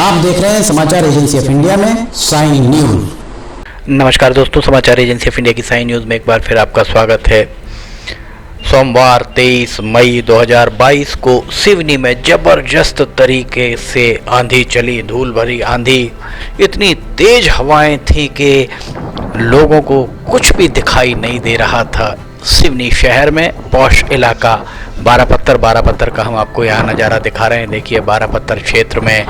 आप देख रहे हैं समाचार एजेंसी ऑफ इंडिया में साइन न्यूज। नमस्कार दोस्तों, समाचार एजेंसी ऑफ इंडिया की साइन न्यूज़ में एक बार फिर आपका स्वागत है। सोमवार 23 मई 2022 को सिवनी में जबरदस्त तरीके से आंधी चली, धूल भरी आंधी। इतनी तेज हवाएं थी कि लोगों को कुछ भी दिखाई नहीं दे रहा था। सिवनी शहर में पौष इलाका बारापत्थर का हम आपको यहाँ नज़ारा दिखा रहे हैं। देखिए, बारापत्थर क्षेत्र में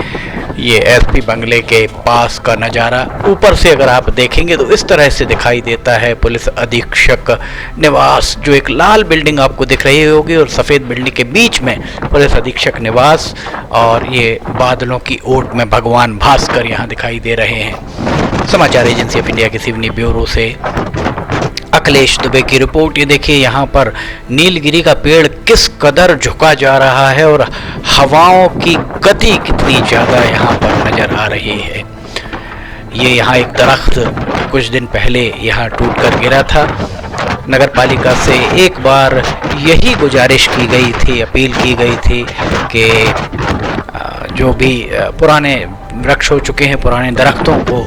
ये एसपी बंगले के पास का नज़ारा ऊपर से अगर आप देखेंगे तो इस तरह से दिखाई देता है। पुलिस अधीक्षक निवास, जो एक लाल बिल्डिंग आपको दिख रही होगी और सफ़ेद बिल्डिंग के बीच में पुलिस अधीक्षक निवास, और ये बादलों की ओट में भगवान भास्कर यहाँ दिखाई दे रहे हैं। समाचार एजेंसी ऑफ इंडिया के सिवनी ब्यूरो से अखिलेश दुबे की रिपोर्ट। ये देखिए, यहाँ पर नीलगिरी का पेड़ किस कदर झुका जा रहा है और हवाओं की गति कितनी ज़्यादा यहाँ पर नज़र आ रही है। ये यहाँ एक दरख्त कुछ दिन पहले यहाँ टूट कर गिरा था। नगर पालिका से एक बार यही गुजारिश की गई थी, अपील की गई थी कि जो भी पुराने वृक्ष हो चुके हैं, पुराने दरख्तों को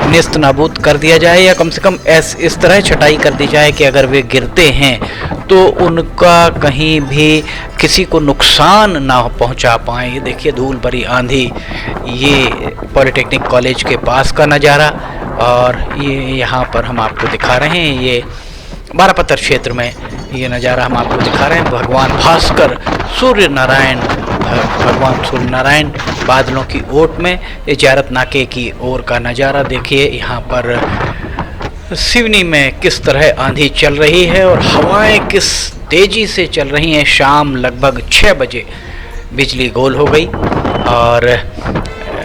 नेस्त नाबूद कर दिया जाए, या कम से कम इस तरह छटाई कर दी जाए कि अगर वे गिरते हैं तो उनका कहीं भी किसी को नुकसान ना पहुंचा पाए। ये देखिए, धूल भरी आंधी, ये पॉलिटेक्निक कॉलेज के पास का नज़ारा, और ये यहाँ पर हम आपको दिखा रहे हैं, ये बारापत्थर क्षेत्र में ये नज़ारा हम आपको दिखा रहे हैं। भगवान भास्कर, भगवान सूर्य नारायण बादलों की ओट में इजारत नाके की ओर का नज़ारा देखिए। यहाँ पर सिवनी में किस तरह आंधी चल रही है और हवाएं किस तेज़ी से चल रही हैं। शाम लगभग 6 बजे बिजली गोल हो गई, और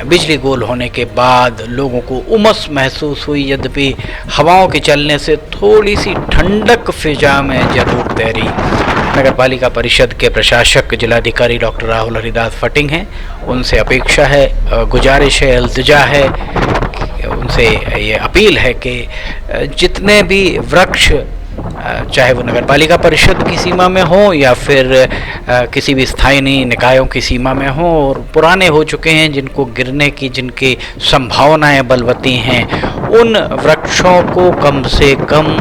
बिजली गोल होने के बाद लोगों को उमस महसूस हुई। यद्यपि हवाओं के चलने से थोड़ी सी ठंडक फिजा में जरूर तैरी। नगर पालिका परिषद के प्रशासक जिलाधिकारी डॉक्टर राहुल हरिदास फटिंग हैं। उनसे अपेक्षा है, गुजारिश है, इल्तिजा है, उनसे ये अपील है कि जितने भी वृक्ष, चाहे वो नगर पालिका परिषद की सीमा में हो या फिर किसी भी स्थानीय निकायों की सीमा में हो और पुराने हो चुके हैं, जिनको गिरने की जिनकी संभावनाएं बलवती हैं, उन वृक्षों को कम से कम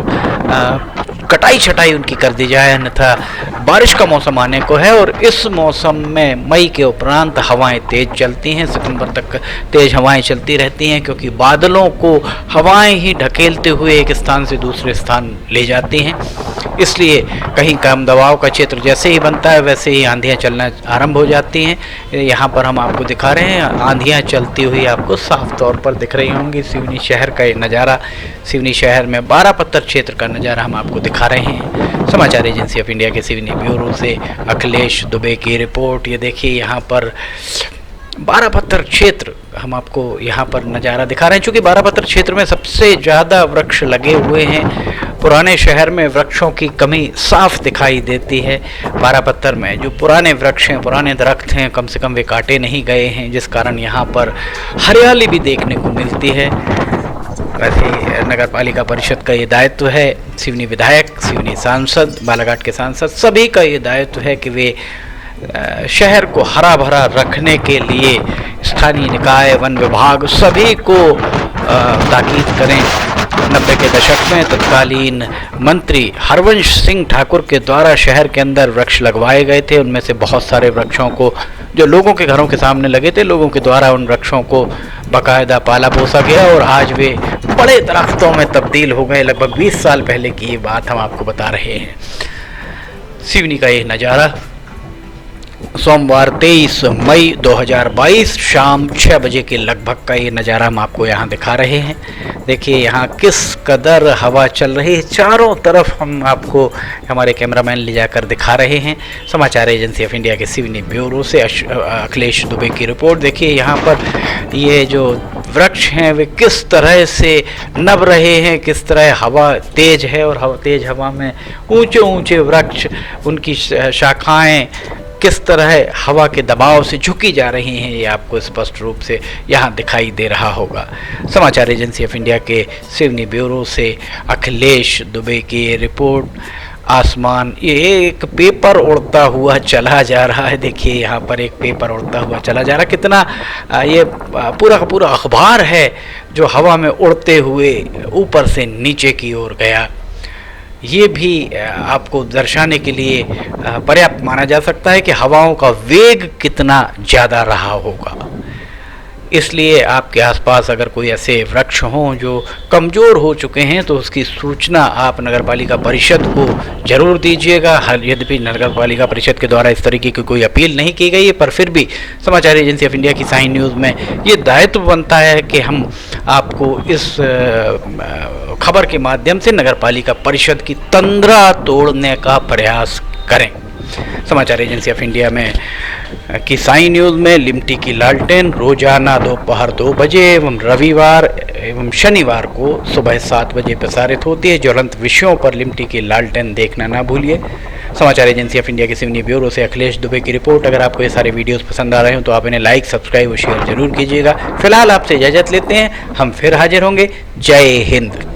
कटाई छटाई उनकी कर दी जाए। अन्यथा बारिश का मौसम आने को है, और इस मौसम में मई के उपरांत हवाएं तेज़ चलती हैं, सितंबर तक तेज़ हवाएं चलती रहती हैं, क्योंकि बादलों को हवाएं ही ढकेलते हुए एक स्थान से दूसरे स्थान ले जाती हैं। इसलिए कहीं कम दबाव का क्षेत्र जैसे ही बनता है वैसे ही आंधियाँ चलना आरंभ हो जाती हैं। यहाँ पर हम आपको दिखा रहे हैं, आंधियाँ चलती हुई आपको साफ तौर पर दिख रही होंगी। सिवनी शहर का ये नज़ारा, सिवनी शहर में बारापत्थर क्षेत्र का नज़ारा हम आपको दिखा रहे हैं। समाचार एजेंसी ऑफ इंडिया के सिवनी ब्यूरो से अखिलेश दुबे की रिपोर्ट। ये देखिए, यहाँ पर बारापत्थर क्षेत्र हम आपको यहाँ पर नज़ारा दिखा रहे हैं। चूँकि बारापत्थर क्षेत्र में सबसे ज़्यादा वृक्ष लगे हुए हैं, पुराने शहर में वृक्षों की कमी साफ दिखाई देती है। बारापत्थर में जो पुराने वृक्ष हैं, पुराने दरख्त हैं, कम से कम वे काटे नहीं गए हैं, जिस कारण यहाँ पर हरियाली भी देखने को मिलती है। वैसे नगर पालिका परिषद का ये दायित्व है, सिवनी विधायक, सिवनी सांसद, बालाघाट के सांसद, सभी का ये दायित्व है कि वे शहर को हरा भरा रखने के लिए स्थानीय निकाय, वन विभाग सभी को ताकीद करें। 90 के दशक में तत्कालीन मंत्री हरवंश सिंह ठाकुर के द्वारा शहर के अंदर वृक्ष लगवाए गए थे। उनमें से बहुत सारे वृक्षों को, जो लोगों के घरों के सामने लगे थे, लोगों के द्वारा उन वृक्षों को बाकायदा पाला पोसा गया और आज वे बड़े दरख्तों में तब्दील हो गए। लगभग 20 साल पहले की ये बात हम आपको बता रहे हैं। सिवनी का ये नज़ारा सोमवार 23 मई 2022 शाम 6 बजे के लगभग का ये नज़ारा हम आपको यहाँ दिखा रहे हैं। देखिए, यहाँ किस कदर हवा चल रही है, चारों तरफ हम आपको हमारे कैमरामैन ले जाकर दिखा रहे हैं। समाचार एजेंसी ऑफ इंडिया के सिवनी ब्यूरो से अखिलेश दुबे की रिपोर्ट। देखिए, यहाँ पर ये जो वृक्ष हैं वे किस तरह से नभ रहे हैं, किस तरह हवा तेज़ है, और तेज़ हवा में ऊंचे ऊंचे वृक्ष, उनकी शाखाएं किस तरह हवा के दबाव से झुकी जा रही हैं, ये आपको स्पष्ट रूप से यहाँ दिखाई दे रहा होगा। समाचार एजेंसी ऑफ इंडिया के सिवनी ब्यूरो से अखिलेश दुबे की रिपोर्ट। आसमान, ये एक पेपर उड़ता हुआ चला जा रहा है। देखिए यहाँ पर एक पेपर उड़ता हुआ चला जा रहा है। कितना ये पूरा का पूरा अखबार है जो हवा में उड़ते हुए ऊपर से नीचे की ओर गया। ये भी आपको दर्शाने के लिए पर्याप्त माना जा सकता है कि हवाओं का वेग कितना ज़्यादा रहा होगा। इसलिए आपके आसपास अगर कोई ऐसे वृक्ष हों जो कमज़ोर हो चुके हैं तो उसकी सूचना आप नगरपालिका परिषद को ज़रूर दीजिएगा। यद्यपि नगरपालिका परिषद के द्वारा इस तरीके की कोई अपील नहीं की गई है, पर फिर भी समाचार एजेंसी ऑफ इंडिया की साइन न्यूज़ में ये दायित्व बनता है कि हम आपको इस खबर के माध्यम से नगरपालिका परिषद की तंद्रा तोड़ने का प्रयास करें। समाचार एजेंसी ऑफ इंडिया में की साइन न्यूज़ में लिमटी की लालटेन रोजाना दोपहर 2 बजे एवं रविवार एवं शनिवार को सुबह 7 बजे प्रसारित होती है। ज्वलंत विषयों पर लिमटी की लालटेन देखना ना भूलिए। समाचार एजेंसी ऑफ इंडिया के सिवनी ब्यूरो से अखिलेश दुबे की रिपोर्ट। अगर आपको ये सारे वीडियोस पसंद आ रहे हो तो आप इन्हें लाइक, सब्सक्राइब और शेयर जरूर कीजिएगा। फिलहाल आपसे इजाज़त लेते हैं, हम फिर हाजिर होंगे। जय हिंद।